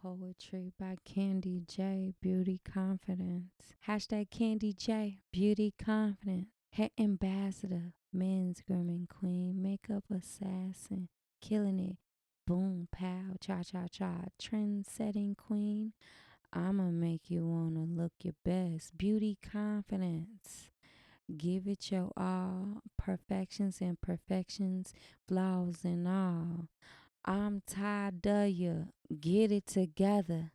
Poetry by CandyJae, Beauty Confidence. Hashtag CandyJae, Beauty Confidence. Hair ambassador, men's grooming queen, makeup assassin, killing it. Boom, pow, cha cha cha, trend setting queen. I'ma make you wanna look your best. Beauty confidence. Give it your all. Perfections, imperfections, flaws and all. I'm tired of you. Get it together.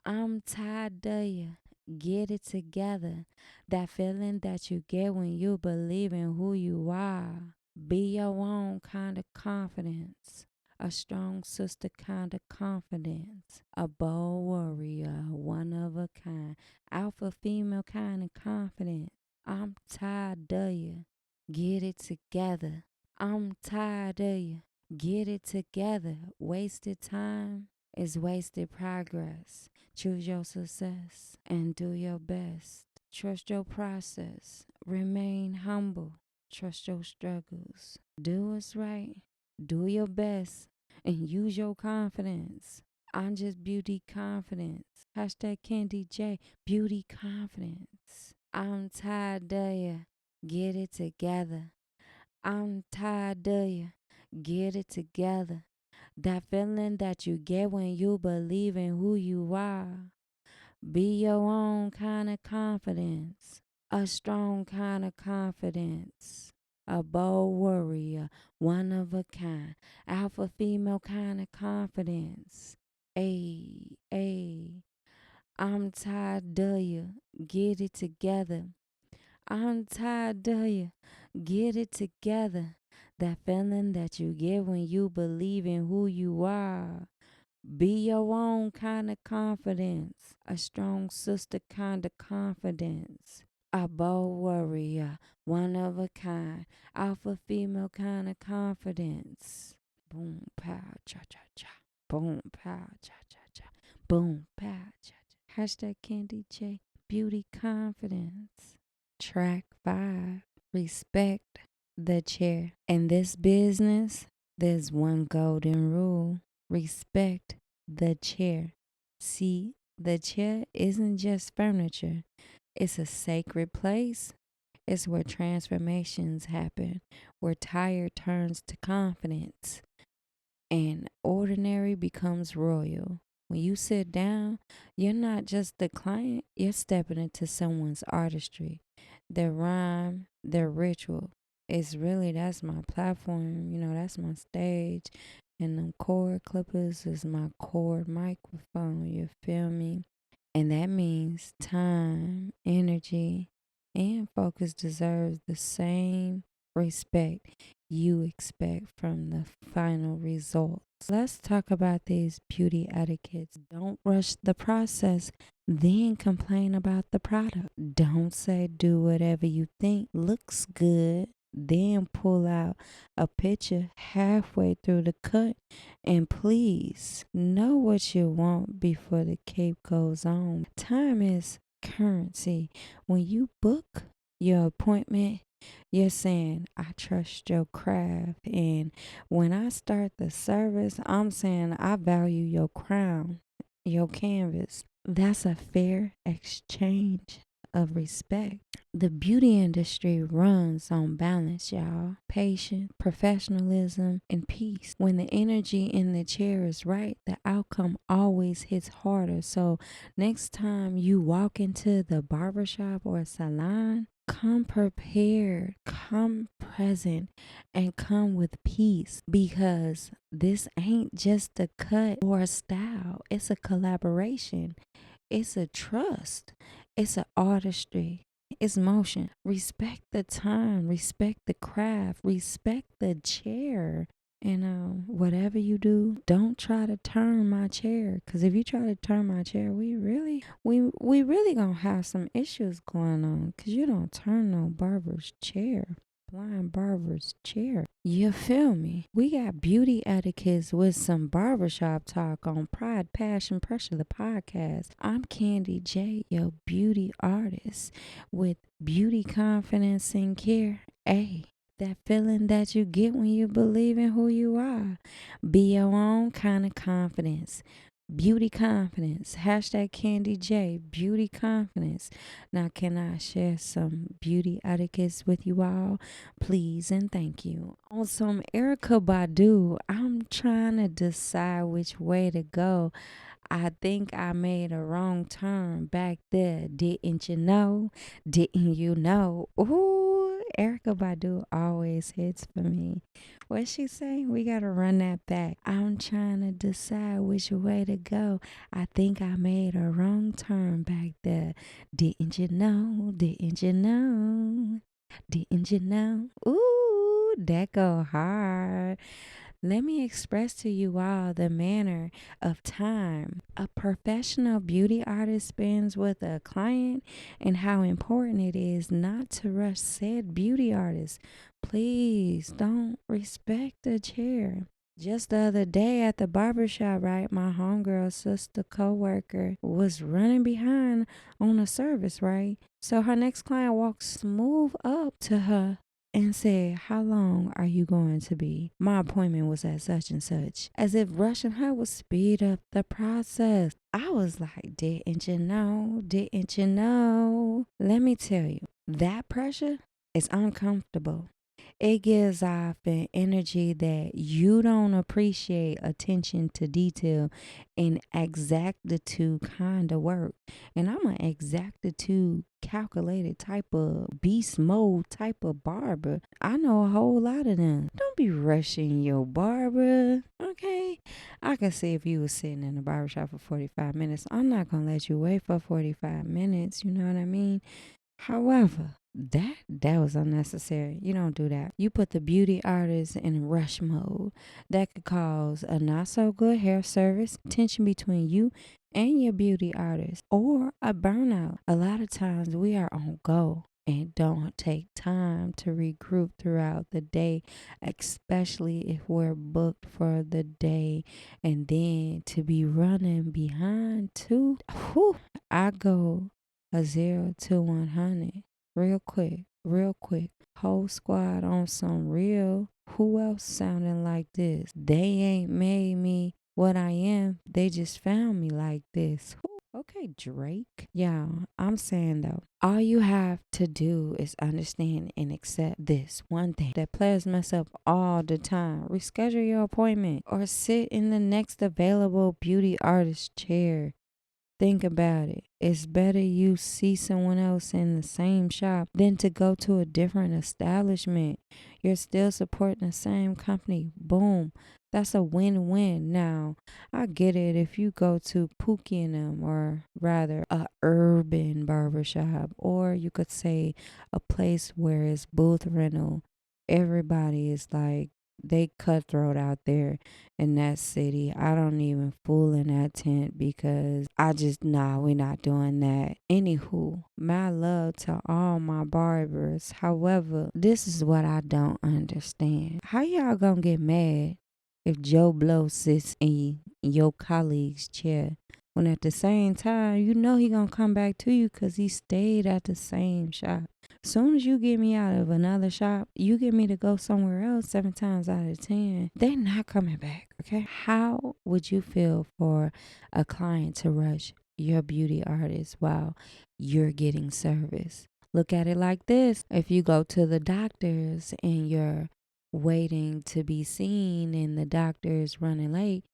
I'm tired of you. Get it together. That feeling that you get when you believe in who you are. Be your own kind of confidence. A strong sister kind of confidence. A bold warrior, one of a kind. Alpha female kind of confidence. I'm tired of you. Get it together. I'm tired of you. Get it together. Wasted time is wasted progress. Choose your success and do your best. Trust your process. Remain humble. Trust your struggles. Do what's right. Do your best and use your confidence. I'm just beauty confidence. Hashtag CandyJae, beauty confidence. I'm tired of ya. Get it together. I'm tired of ya. Get it together. That feeling that you get when you believe in who you are. Be your own kind of confidence. A strong kind of confidence. A bold warrior, one of a kind. Alpha female kind of confidence. Ayy. I'm tired of you. Get it together. I'm tired of you. Get it together. That feeling that you get when you believe in who you are. Be your own kind of confidence. A strong sister kind of confidence. A bold warrior, one of a kind. Alpha female kind of confidence. Boom, pow, cha cha cha. Boom, pow, cha cha cha. Boom, pow, cha cha. Hashtag CandyJae, beauty confidence. Track 5. Respect the chair. In this business, there's one golden rule. Respect the chair. See, the chair isn't just furniture. It's a sacred place. It's where transformations happen, where tired turns to confidence, and ordinary becomes royal. When you sit down, you're not just the client, you're stepping into someone's artistry. Their rhyme, their ritual. It's really, that's my platform, that's my stage. And them cord clippers is my cord microphone, you feel me? And that means time, energy, and focus deserves the same respect you expect from the final results. Let's talk about these beauty etiquettes. Don't rush the process, then complain about the product. Don't say do whatever you think looks good, then pull out a picture halfway through the cut. And please know what you want before the cape goes on. Time is currency. When you book your appointment, you're saying, I trust your craft. And when I start the service, I'm saying, I value your crown, your canvas. That's a fair exchange of respect. The beauty industry runs on balance, y'all. Patience, professionalism, and peace. When the energy in the chair is right, the outcome always hits harder. So next time you walk into the barbershop or salon, come prepared, come present, and come with peace, because this ain't just a cut or a style. It's a collaboration. It's a trust. It's an artistry. It's motion. Respect the time. Respect the craft. Respect the chair. And whatever you do, don't try to turn my chair. Cause if you try to turn my chair, we really gonna have some issues going on. Cause you don't turn no barber's chair. Blind barber's chair. You feel me? We got beauty etiquettes with some barbershop talk on Pride, Passion, Pressure, the podcast. I'm CandyJae, your beauty artist with beauty confidence and care. Hey, that feeling that you get when you believe in who you are. Be your own kind of confidence. Beauty confidence. Hashtag CandyJae. Beauty confidence. Now, can I share some beauty etiquettes with you all? Please and thank you. On some Erica Badu, I'm trying to decide which way to go. I think I made a wrong turn back there. Didn't you know? Didn't you know? Ooh, Erica Badu always hits for me. What she say? We gotta run that back. I'm trying to decide which way to go. I think I made a wrong turn back there. Didn't you know? Didn't you know? Didn't you know? Ooh, that go hard. Let me express to you all the manner of time a professional beauty artist spends with a client and how important it is not to rush said beauty artist. Please don't respect the chair. Just the other day at the barbershop, right, my homegirl sister coworker was running behind on a service, right? So her next client walked smooth up to her and said, "How long are you going to be? My appointment was at such and such." As if rushing her would speed up the process. I was like, didn't you know? Didn't you know? Let me tell you, that pressure is uncomfortable. It gives off an energy that you don't appreciate attention to detail and exactitude kind of work. And I'm an exactitude calculated type of beast mode type of barber. I know a whole lot of them. Don't be rushing your barber, okay? I can see if you was sitting in the barbershop for 45 minutes. I'm not going to let you wait for 45 minutes, you know what I mean? However, that was unnecessary. You don't do that. You put the beauty artist in rush mode. That could cause a not so good hair service, tension between you and your beauty artist, or a burnout. A lot of times we are on go and don't take time to regroup throughout the day, especially if we're booked for the day, and then to be running behind too. Whew, I go a 0 to 100 real quick, real quick. Whole squad on some real. Who else sounding like this? They ain't made me what I am. They just found me like this. Okay, Drake. Yeah, I'm saying though, all you have to do is understand and accept this one thing that players mess up all the time. Reschedule your appointment or sit in the next available beauty artist chair. Think about it. It's better you see someone else in the same shop than to go to a different establishment. You're still supporting the same company. Boom. That's a win-win. Now, I get it if you go to Pookie and them, or rather a urban barbershop, or you could say a place where it's booth rental. Everybody is like, they cutthroat out there in that city. I don't even fool in that tent because I just, nah, we're not doing that. Anywho, my love to all my barbers. However, this is what I don't understand. How y'all gonna get mad if Joe Blow sits in your colleague's chair when at the same time you know he gonna come back to you because he stayed at the same shop? Soon as you get me out of another shop, you get me to go somewhere else 7 times out of 10, they're not coming back, okay? How would you feel for a client to rush your beauty artist while you're getting service? Look at it like this. If you go to the doctor's and you're waiting to be seen and the doctor is running late,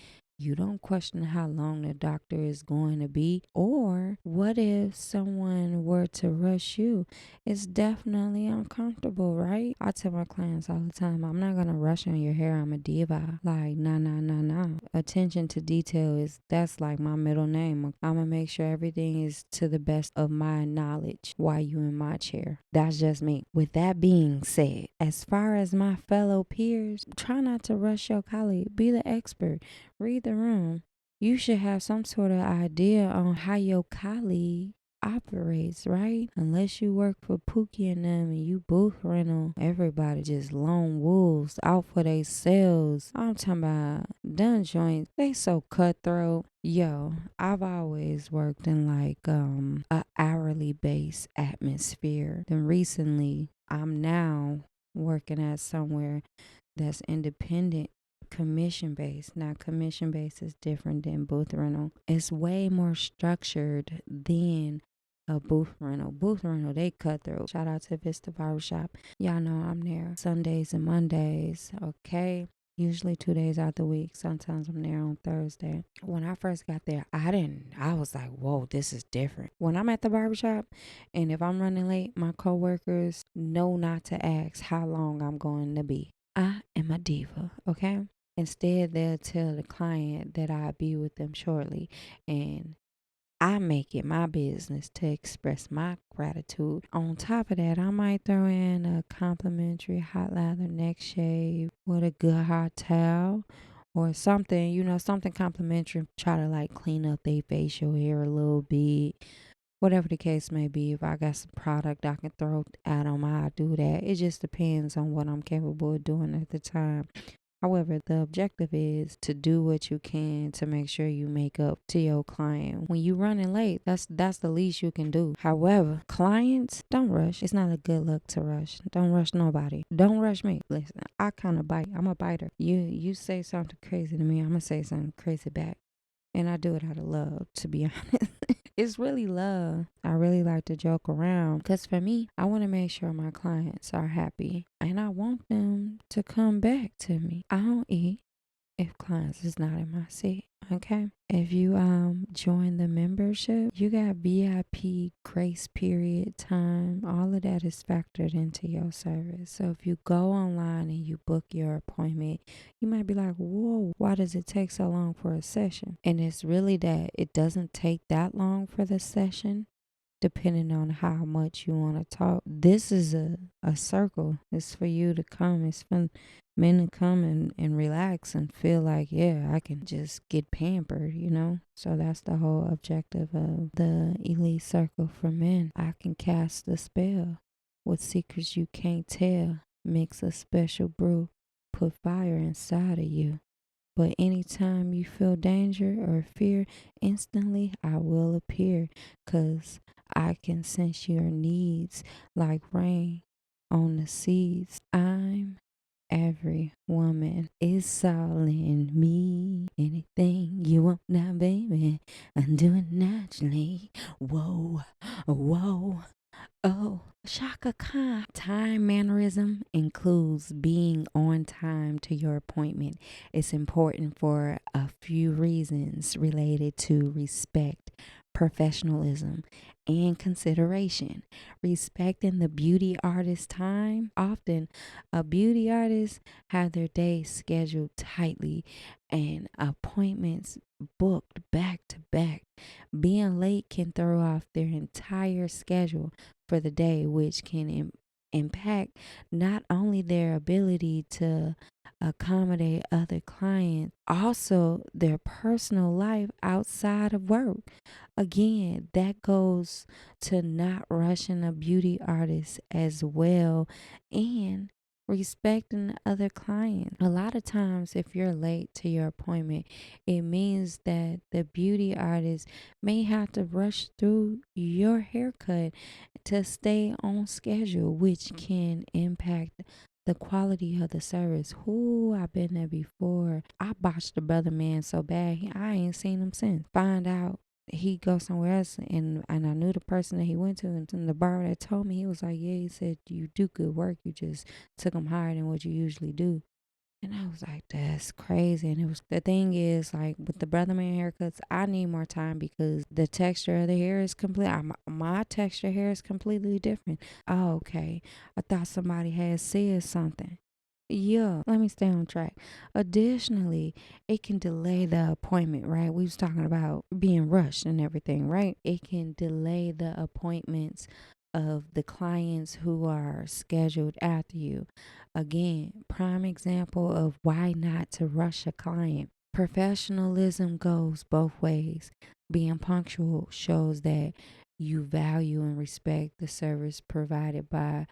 you don't question how long the doctor is going to be. Or what if someone were to rush you? It's definitely uncomfortable, right? I tell my clients all the time, I'm not gonna rush on your hair. I'm a diva. Like, nah, nah, nah, nah. Attention to detail that's like my middle name. I'm gonna make sure everything is to the best of my knowledge while you in my chair. That's just me. With that being said, as far as my fellow peers, try not to rush your colleague. Be the expert. Read the room. You should have some sort of idea on how your colleague operates, right? Unless you work for Pookie and them and you booth rental, everybody just lone wolves out for they sales. I'm talking about done joints. They so cutthroat. Yo, I've always worked in like a hourly based atmosphere. Then recently I'm now working at somewhere that's independent commission based. Now, commission based is different than booth rental. It's way more structured than a booth rental. Booth rental, they cut through. Shout out to Vista Barbershop. Y'all know I'm there Sundays and Mondays, okay? Usually 2 days out the week. Sometimes I'm there on Thursday. When I first got there, I was like, whoa, this is different. When I'm at the barbershop and if I'm running late, my coworkers know not to ask how long I'm going to be. I am a diva, okay? Instead, they'll tell the client that I'll be with them shortly. And I make it my business to express my gratitude. On top of that, I might throw in a complimentary hot lather neck shave with a good hot towel or something, something complimentary. Try to like clean up their facial hair a little bit. Whatever the case may be, if I got some product I can throw out on my, I do that. It just depends on what I'm capable of doing at the time. However, the objective is to do what you can to make sure you make up to your client. When you running late, that's the least you can do. However, clients, don't rush. It's not a good look to rush. Don't rush nobody. Don't rush me. Listen, I kind of bite. I'm a biter. You say something crazy to me, I'm gonna say something crazy back. And I do it out of love, to be honest. It's really love. I really like to joke around because for me, I want to make sure my clients are happy and I want them to come back to me. I don't eat if clients is not in my seat. Okay. If you join the membership, you got VIP grace period time. All of that is factored into your service. So if you go online and you book your appointment, you might be like, whoa, why does it take so long for a session? And it's really that it doesn't take that long for the session, depending on how much you want to talk. This is a circle. It's for you to come. It's for men to come and relax and feel like, yeah, I can just get pampered. So that's the whole objective of the elite circle for men. I can cast a spell with secrets you can't tell. Mix a special brew. Put fire inside of you. But anytime you feel danger or fear, instantly I will appear, 'cause I can sense your needs like rain on the seeds. I'm every woman. It's all in me. Anything you want now, baby, and do it naturally. Whoa, whoa. Oh, Shaka Khan. Time mannerism includes being on time to your appointment. It's important for a few reasons related to respect, professionalism, and consideration. Respecting the beauty artist's time. Often, a beauty artist have their day scheduled tightly and appointments booked back to back. Being late can throw off their entire schedule for the day, which can impact not only their ability to accommodate other clients, also their personal life outside of work. Again, that goes to not rushing a beauty artist as well and respecting other clients. A lot of times, if you're late to your appointment, it means that the beauty artist may have to rush through your haircut to stay on schedule, which can impact the quality of the service. Whoo, I've been there before. I botched the brother man so bad, I ain't seen him since. Find out he go somewhere else, and I knew the person that he went to, and the barber that told me, he was like, yeah, he said, you do good work, you just took him higher than what you usually do. And I was like, that's crazy. And the thing is, like, with the brother man haircuts, I need more time because the texture of the hair is my texture hair is completely different. Oh, okay. I thought somebody had said something. Yeah, let me stay on track. Additionally, it can delay the appointment, right? We was talking about being rushed and everything, right? It can delay the appointments of the clients who are scheduled after you. Again, prime example of why not to rush a client. Professionalism goes both ways. Being punctual shows that you value and respect the service provided by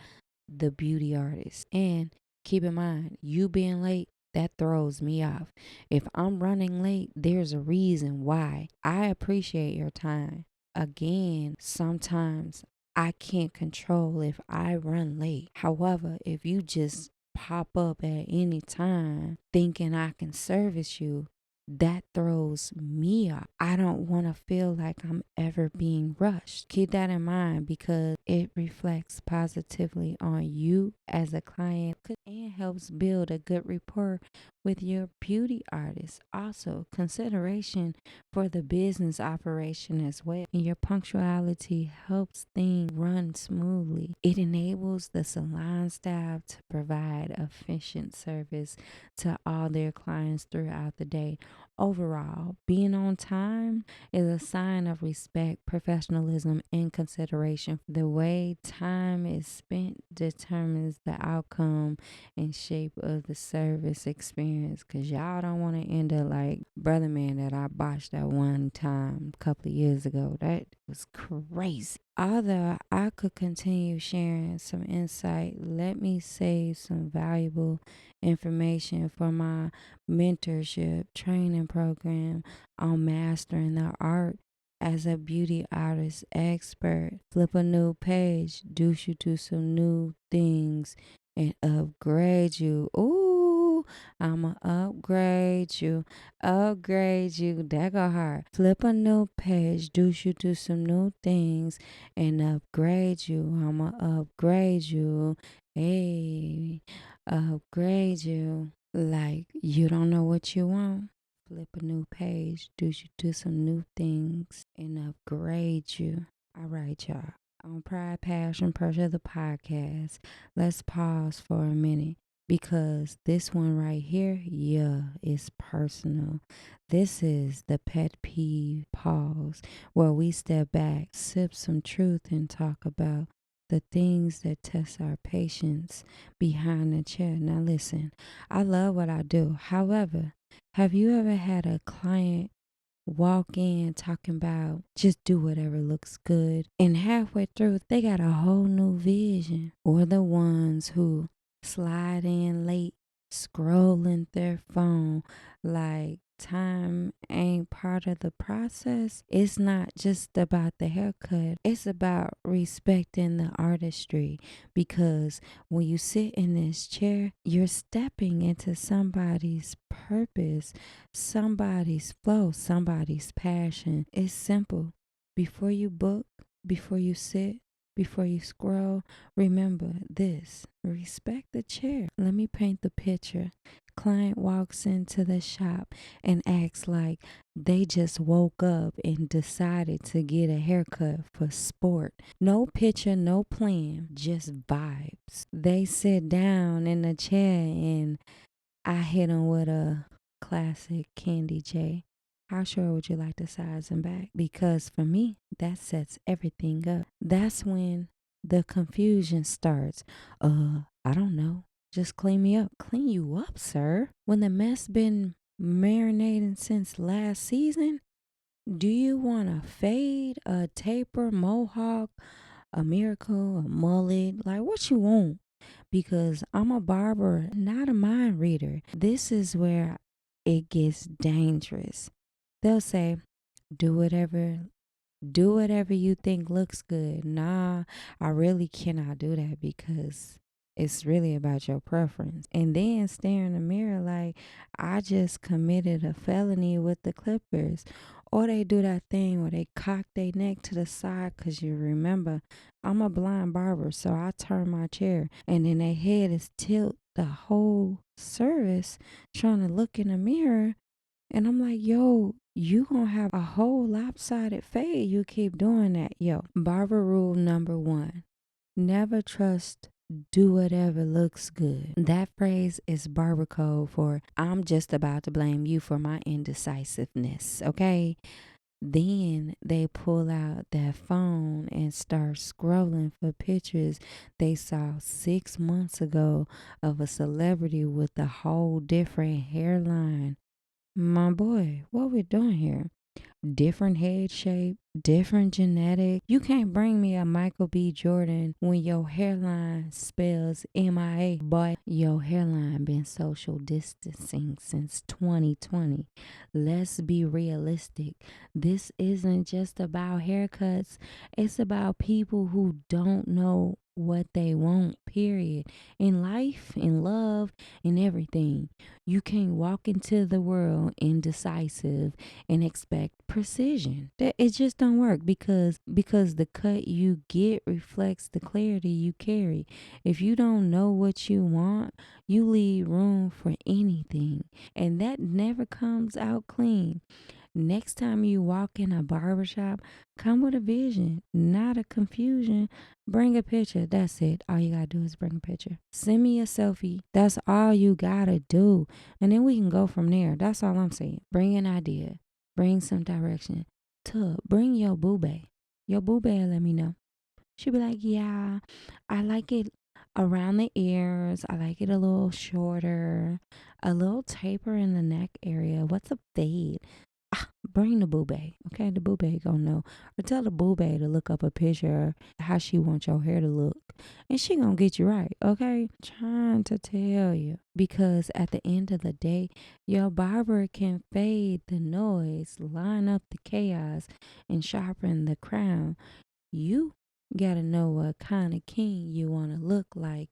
the beauty artist. And keep in mind, you being late, that throws me off. If I'm running late, there's a reason why. I appreciate your time. Again, sometimes I can't control if I run late. However, if you just pop up at any time thinking I can service you, that throws me off. I don't want to feel like I'm ever being rushed. Keep that in mind because it reflects positively on you as a client and helps build a good rapport with your beauty artist. Also, consideration for the business operation as well. And your punctuality helps things run smoothly. It enables the salon staff to provide efficient service to all their clients throughout the day. Overall, being on time is a sign of respect, professionalism, and consideration. The way time is spent determines the outcome and shape of the service experience. Cause y'all don't want to end up like brother man that I botched that one time a couple of years ago. That was crazy. Although I could continue sharing some insight, let me save some valuable information for my mentorship training program on mastering the art as a beauty artist expert. Flip a new page, douche you to some new things, and upgrade you. Ooh, I'ma upgrade you, upgrade you. That go hard. Flip a new page, douche you to some new things, and upgrade you. I'ma upgrade you. Hey, upgrade you. Like you don't know what you want. Flip a new page, do you do some new things, and upgrade you. All right, y'all. On Pride, Passion, Pressure, the podcast, let's pause for a minute because this one right here, yeah, is personal. This is the pet peeve pause where we step back, sip some truth, and talk about the things that test our patience behind the chair. Now, listen, I love what I do. However, have you ever had a client walk in talking about just do whatever looks good, and halfway through they got a whole new vision? Or the ones who slide in late scrolling their phone like time ain't part of the process? It's not just about the haircut, it's about respecting the artistry, because when you sit in this chair, you're stepping into somebody's purpose, somebody's flow, somebody's passion. It's simple. Before you book, before you sit, before you scroll, remember this: respect the chair. Let me paint the picture. Client walks into the shop and acts like they just woke up and decided to get a haircut for sport. No picture, no plan, just vibes. They sit down in the chair and I hit them with a classic CandyJae. How sure would you like to size them back? Because for me, that sets everything up. That's when the confusion starts. I don't know. Just clean me up. Clean you up, sir. When the mess been marinating since last season, do you want a fade, a taper, mohawk, a miracle, a mullet? Like what you want? Because I'm a barber, not a mind reader. This is where it gets dangerous. They'll say, do whatever do whatever you think looks good. Nah, I really cannot do that because it's really about your preference. And then stare in the mirror like I just committed a felony with the clippers. Or they do that thing where they cock their neck to the side, because you remember I'm a blind barber, so I turn my chair and then their head is tilt the whole service trying to look in the mirror. And I'm like, yo, you gonna have a whole lopsided fade. You keep doing that. Yo, barber rule number 1: never trust do whatever looks good. That phrase is barber code for I'm just about to blame you for my indecisiveness, okay? Then they pull out that phone and start scrolling for pictures they saw 6 months ago of a celebrity with a whole different hairline. My boy, what we doing here? Different head shape, different genetic. You can't bring me a Michael B. Jordan when your hairline spells MIA. Boy, your hairline been social distancing since 2020. Let's be realistic. This isn't just about haircuts. It's about people who don't know what they want, period. In life, in love, in everything. You can't walk into the world indecisive and expect precision. That it just don't work because the cut you get reflects the clarity you carry. If you don't know what you want, you leave room for anything, and that never comes out clean. Next time you walk in a barbershop, come with a vision, not a confusion. Bring a picture. That's it. All you gotta do is bring a picture. Send me a selfie. That's all you gotta do. And then we can go from there. That's all I'm saying. Bring an idea. Bring some direction. Bring your boo bae. Your boo bae let me know. She'll be like, yeah, I like it around the ears. I like it a little shorter, a little taper in the neck area. What's a fade? Bring the boo bae, okay? The boo bae gonna know. Or tell the boo bae to look up a picture how she wants your hair to look. And she gonna get you right, okay? Trying to tell you. Because at the end of the day, your barber can fade the noise, line up the chaos, and sharpen the crown. You gotta know what kind of king you wanna look like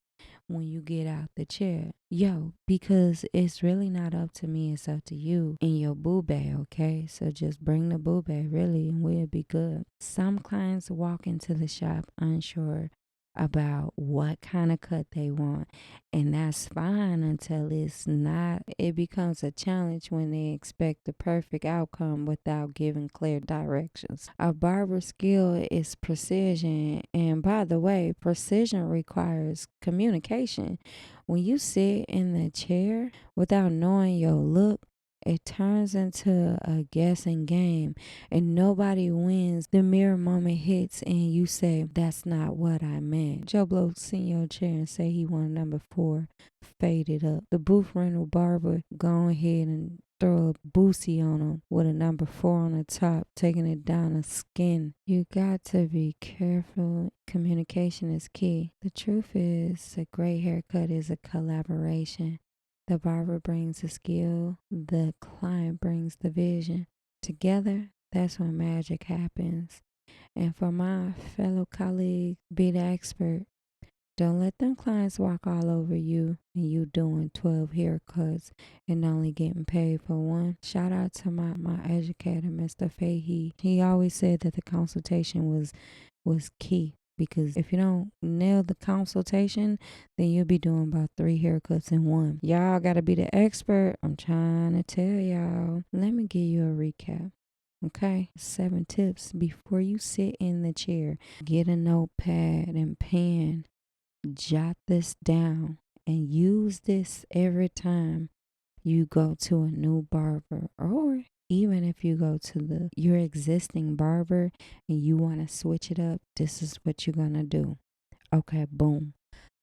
when you get out the chair. Yo, because it's really not up to me, it's up to you and your boo bae, okay? So just bring the boo bae, really, and we'll be good. Some clients walk into the shop unsure about what kind of cut they want, and that's fine until it's not. It becomes a challenge when they expect the perfect outcome without giving clear directions. A barber skill is precision, and by the way, precision requires communication. When you sit in the chair without knowing your look, it turns into a guessing game, and nobody wins. The mirror moment hits and you say, that's not what I meant. Joe Blow sit in your chair and say he wanted number 4 faded up. The booth rental barber go ahead and throw a boosie on him with a number 4 on the top, taking it down the skin. You got to be careful. Communication is key. The truth is, a great haircut is a collaboration. The barber brings the skill, the client brings the vision. Together, that's when magic happens. And for my fellow colleagues, be the expert. Don't let them clients walk all over you and you doing 12 haircuts and only getting paid for one. Shout out to my educator, Mr. Fahey. He always said that the consultation was key, because if you don't nail the consultation, then you'll be doing about 3 haircuts in one. Y'all gotta be the expert. I'm trying to tell y'all. Let me give you a recap. Okay, 7 tips before you sit in the chair. Get a notepad and pen. Jot this down and use this every time you go to a new barber, or even if you go to your existing barber and you want to switch it up. This is what you're gonna do. Okay, boom.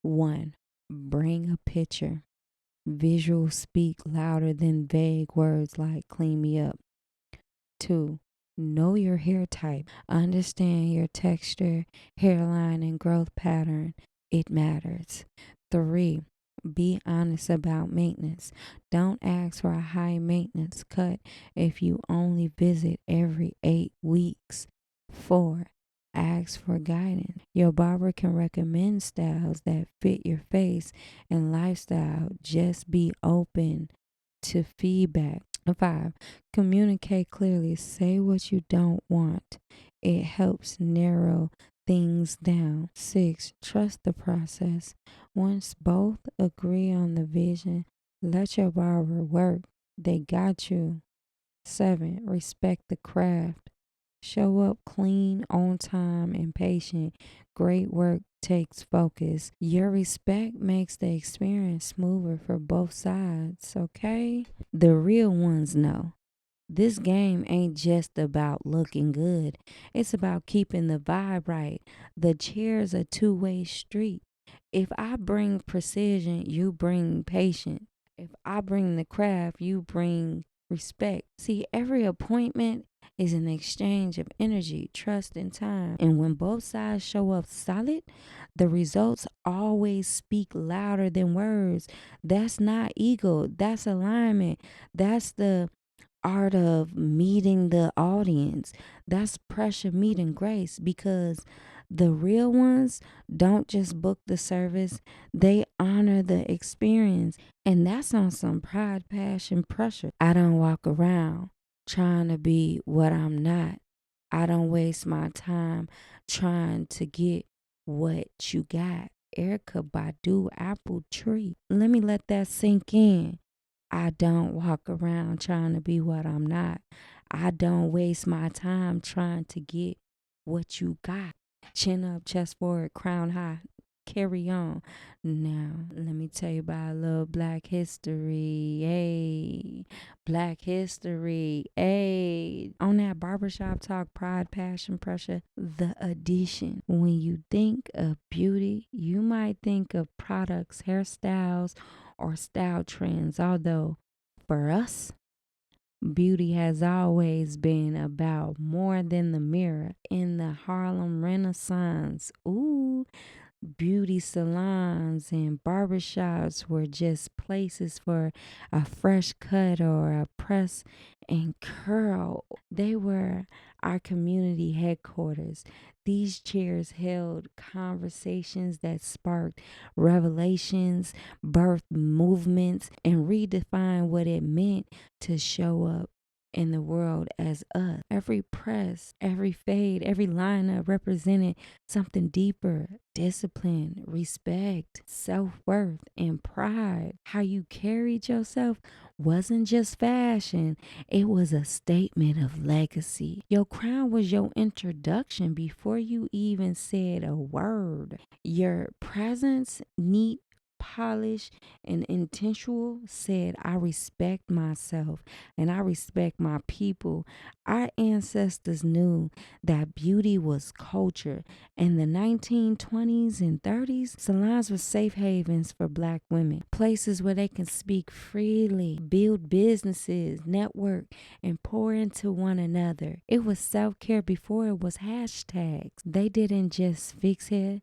1, bring a picture. Visuals speak louder than vague words like clean me up. 2, know your hair type. Understand your texture, hairline, and growth pattern. It matters. 3, be honest about maintenance. Don't ask for a high maintenance cut if you only visit every 8 weeks. 4, ask for guidance. Your barber can recommend styles that fit your face and lifestyle. Just be open to feedback. 5, communicate clearly. Say what you don't want. It helps narrow things down. 6, trust the process. Once both agree on the vision, let your barber work. They got you. 7, respect the craft. Show up clean, on time, and patient. Great work takes focus. Your respect makes the experience smoother for both sides, okay? The real ones know. This game ain't just about looking good. It's about keeping the vibe right. The chair's a two-way street. If I bring precision, you bring patience. If I bring the craft, you bring respect. See, every appointment is an exchange of energy, trust, and time. And when both sides show up solid, the results always speak louder than words. That's not ego, that's alignment. That's the art of meeting the audience. That's pressure meeting grace, because The real ones don't just book the service, they honor the experience. And that's on some pride, passion, pressure. I don't walk around trying to be what I'm not. I don't waste my time trying to get what you got. Erica Badu, Apple Tree. Let me let that sink in. I don't walk around trying to be what I'm not. I don't waste my time trying to get what you got. Chin up, chest forward, crown high. Carry on. Now, let me tell you about a little Black history. Hey, Black history. Hey, on that Barbershop Talk, Pride, Passion, Pressure, the addition. When you think of beauty, you might think of products, hairstyles, or style trends. Although, for us, beauty has always been about more than the mirror. In the Harlem Renaissance, beauty salons and barbershops were just places for a fresh cut or a press and curl. They were our community headquarters. These chairs held conversations that sparked revelations, birthed movements, and redefined what it meant to show up in the world as us. Every press, every fade, every lineup represented something deeper: discipline, respect, self-worth, and pride. How you carried yourself wasn't just fashion, it was a statement of legacy. Your crown was your introduction before you even said a word. Your presence, neat, polished, and intentional, said, I respect myself and I respect my people. Our ancestors knew that beauty was culture. In the 1920s and 30s, salons were safe havens for Black women, places where they can speak freely, build businesses, network, and pour into one another. It was self-care before it was hashtags. They didn't just fix hair,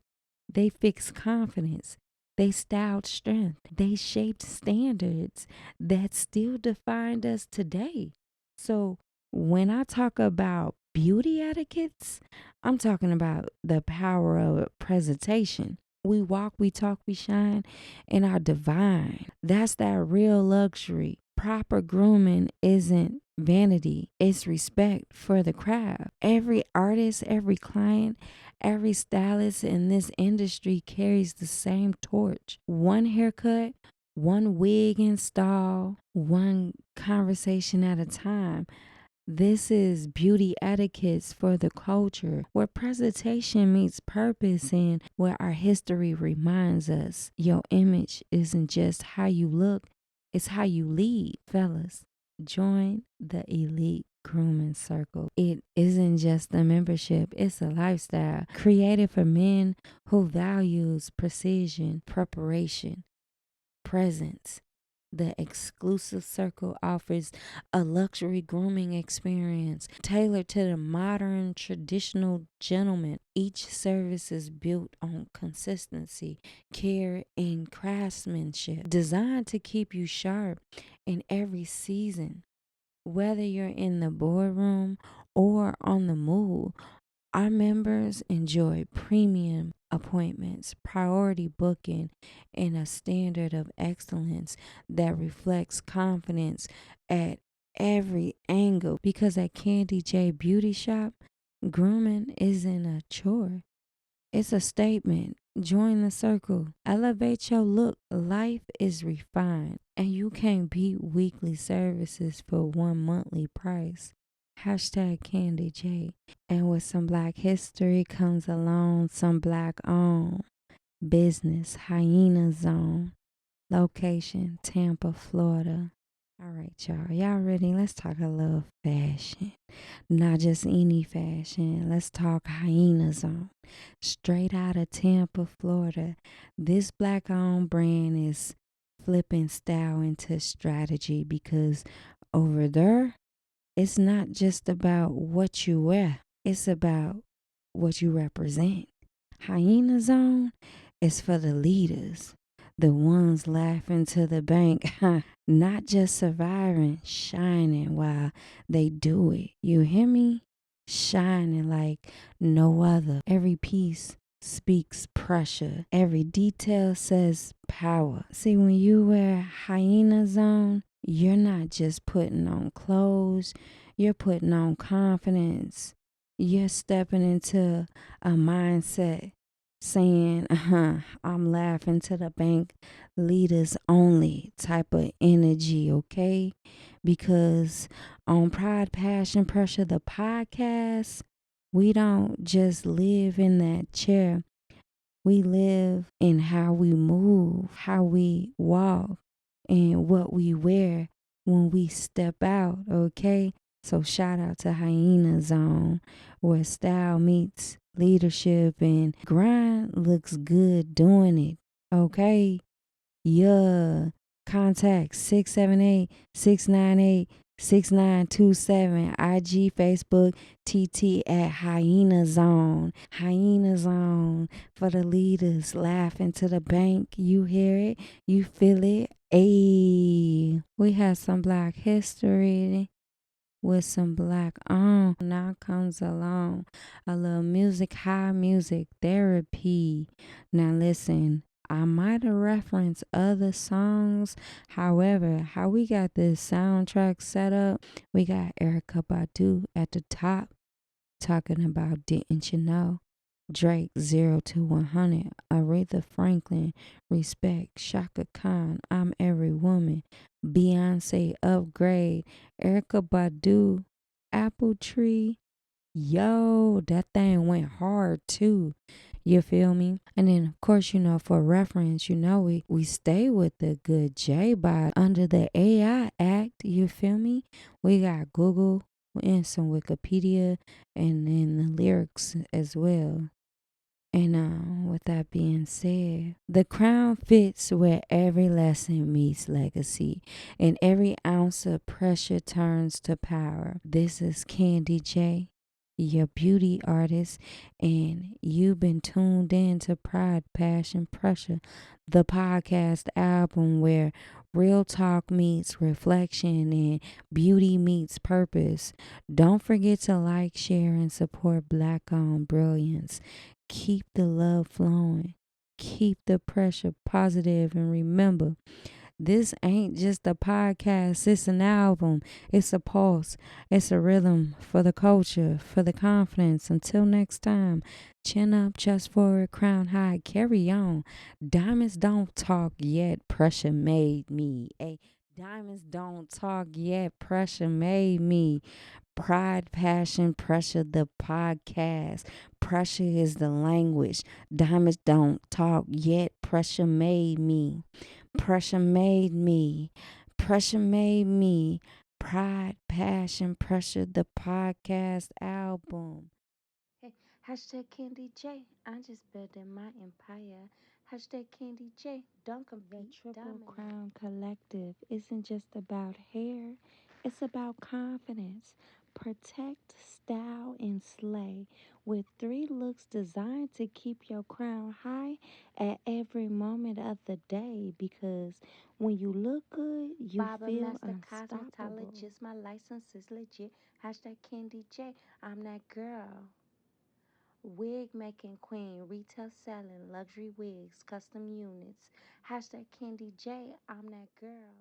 they fixed confidence. They styled strength. They shaped standards that still defined us today. So when I talk about beauty etiquettes, I'm talking about the power of presentation. We walk, we talk, we shine, and are divine. That's that real luxury. Proper grooming isn't vanity, it's respect for the craft. Every artist, every client, every stylist in this industry carries the same torch. One haircut, one wig install, one conversation at a time. This is beauty etiquettes for the culture, where presentation meets purpose and where our history reminds us your image isn't just how you look, it's how you lead. Fellas, join the elite grooming circle. It isn't just a membership, it's a lifestyle created for men who values precision, preparation, presence. The exclusive circle offers a luxury grooming experience tailored to the modern, traditional gentleman. Each service is built on consistency, care, and craftsmanship, designed to keep you sharp in every season. Whether you're in the boardroom or on the move, our members enjoy premium appointments, priority booking, and a standard of excellence that reflects confidence at every angle. Because at CandyJae Beauty Shop, grooming isn't a chore, it's a statement. Join the circle. Elevate your look. Life is refined, and you can't beat weekly services for one monthly price. Hashtag CandyJae. And with some Black history comes along some Black owned business. Hyena Zone. Location Tampa, Florida. All right, y'all. Y'all ready? Let's talk a little fashion. Not just any fashion. Let's talk Hyena Zone. Straight out of Tampa, Florida. This Black owned brand is flipping style into strategy, because over there, it's not just about what you wear, it's about what you represent. Hyena Zone is for the leaders, the ones laughing to the bank, not just surviving, shining while they do it. You hear me? shining like no other. Every piece speaks pressure. Every detail says power. See, when you wear hyenas on, you're not just putting on clothes, you're putting on confidence. You're stepping into a mindset saying, I'm laughing to the bank, leaders only type of energy, okay? Because on Pride, Passion, Pressure, the podcast, we don't just live in that chair. We live in how we move, how we walk, and what we wear when we step out, okay? So shout out to Hyena Zone, where style meets leadership and grind looks good doing it, okay? Yeah. Contact 678-698-6927. IG, Facebook, TT at Hyena Zone. Hyena Zone for the leaders. Laughing to the bank. You hear it. You feel it. Ayy. We had some Black history with some black on. Now comes along a little music, high music therapy. Now listen, I might have referenced other songs. However, how we got this soundtrack set up, we got Erica Badu at the top talking about Didn't You Know? Drake 0 to 100, Aretha Franklin, Respect, Shaka Khan, I'm Every Woman, Beyonce, Upgrade, Erica Badu, Apple Tree. Yo, that thing went hard too. You feel me? And then, of course, for reference, we stay with the good J by under the AI Act. You feel me? We got Google and some Wikipedia and then the lyrics as well. And with that being said, the crown fits where every lesson meets legacy and every ounce of pressure turns to power. This is CandyJae, your beauty artist, and you've been tuned in to Pride, Passion, Pressure, the podcast album where real talk meets reflection and beauty meets purpose. Don't forget to like, share, and support Black owned brilliance. Keep the love flowing. Keep the pressure positive, and remember, this ain't just a podcast, it's an album. It's a pulse. It's a rhythm for the culture, for the confidence. Until next time, chin up, chest forward, crown high, carry on. Diamonds don't talk yet, pressure made me. Ay, diamonds don't talk yet, pressure made me. Pride, Passion, Pressure, the podcast. Pressure is the language. Diamonds don't talk yet. Pressure made me. Pressure made me. Pressure made me. Pride, Passion, Pressure, the podcast album. Hey, hashtag CandyJae. I'm just building my empire. Hashtag CandyJae. Don't compete. The Triple Crown Collective isn't just about hair, it's about confidence. Protect, style, and slay with 3 looks designed to keep your crown high at every moment of the day. Because when you look good, you Baba feel Master unstoppable. Cosmetologist, my license is legit. Hashtag CandyJae. I'm that girl. Wig making queen, retail selling, luxury wigs, custom units. Hashtag CandyJae, I'm that girl.